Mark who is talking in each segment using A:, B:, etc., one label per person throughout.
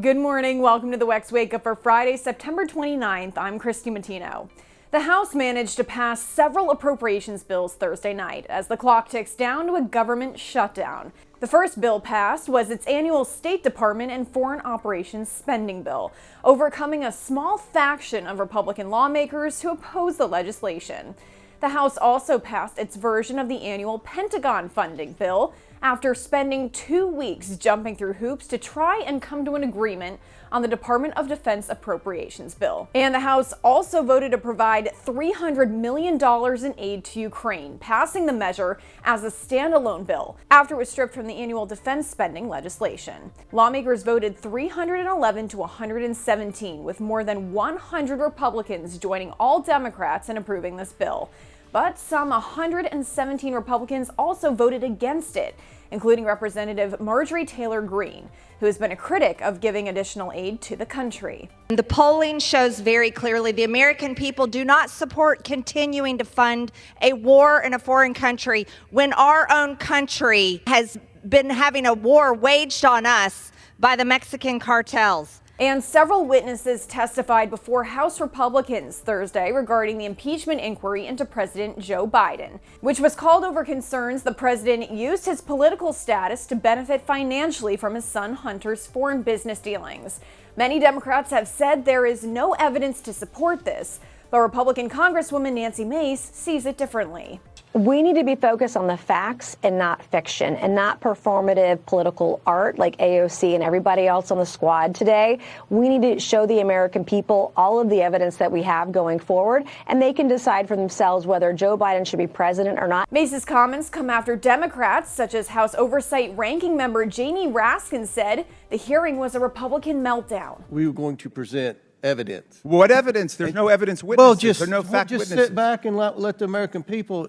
A: Good morning. Welcome to the WEX Wakeup for Friday, September 29th. I'm Christy Matino. The House managed to pass several appropriations bills Thursday night as the clock ticks down to a government shutdown. The first bill passed was its annual State Department and Foreign Operations spending bill, overcoming a small faction of Republican lawmakers who oppose the legislation. The House also passed its version of the annual Pentagon funding bill after spending 2 weeks jumping through hoops to try and come to an agreement on the Department of Defense appropriations bill. And the House also voted to provide $300 million in aid to Ukraine, passing the measure as a standalone bill after it was stripped from the annual defense spending legislation. Lawmakers voted 311 to 117, with more than 100 Republicans joining all Democrats in approving this bill. But some 117 Republicans also voted against it, including Representative Marjorie Taylor Greene, who has been a critic of giving additional aid to the country.
B: The polling shows very clearly the American people do not support continuing to fund a war in a foreign country when our own country has been having a war waged on us by the Mexican cartels.
A: And several witnesses testified before House Republicans Thursday regarding the impeachment inquiry into President Joe Biden, which was called over concerns the president used his political status to benefit financially from his son Hunter's foreign business dealings. Many Democrats have said there is no evidence to support this, but Republican Congresswoman Nancy Mace sees it differently.
C: We need to be focused on the facts and not fiction and not performative political art like AOC and everybody else on the squad today. We need to show the American people all of the evidence that we have going forward, and they can decide for themselves whether Joe Biden should be president or not.
A: Mace's comments come after Democrats, such as House Oversight Ranking Member Jamie Raskin, said the hearing was a Republican meltdown.
D: We were going to present evidence.
E: What evidence? There's no evidence witnesses. There are no fact
D: just
E: witnesses.
D: Sit back and let the American people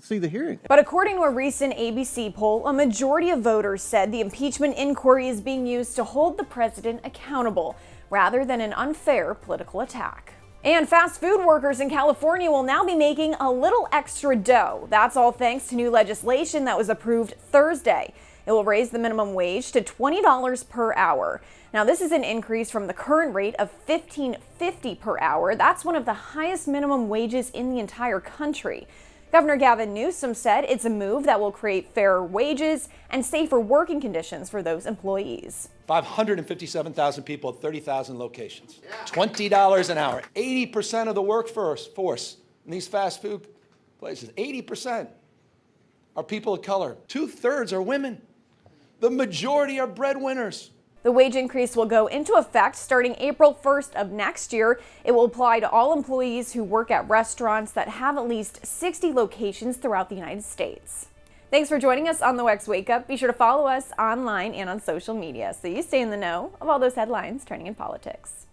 D: see the hearing.
A: But according to a recent ABC poll, a majority of voters said the impeachment inquiry is being used to hold the president accountable rather than an unfair political attack. And fast food workers in California will now be making a little extra dough. That's all thanks to new legislation that was approved Thursday. It will raise the minimum wage to $20 per hour. Now, this is an increase from the current rate of $15.50 per hour. That's one of the highest minimum wages in the entire country. Governor Gavin Newsom said it's a move that will create fairer wages and safer working conditions for those employees.
F: 557,000 people at 30,000 locations. $20 an hour. 80% of the workforce in these fast food places, 80% are people of color. 2/3 are women. The majority are breadwinners.
A: The wage increase will go into effect starting April 1st of next year. It will apply to all employees who work at restaurants that have at least 60 locations throughout the United States. Thanks for joining us on the WEX Wake Up. Be sure to follow us online and on social media so you stay in the know of all those headlines turning in politics.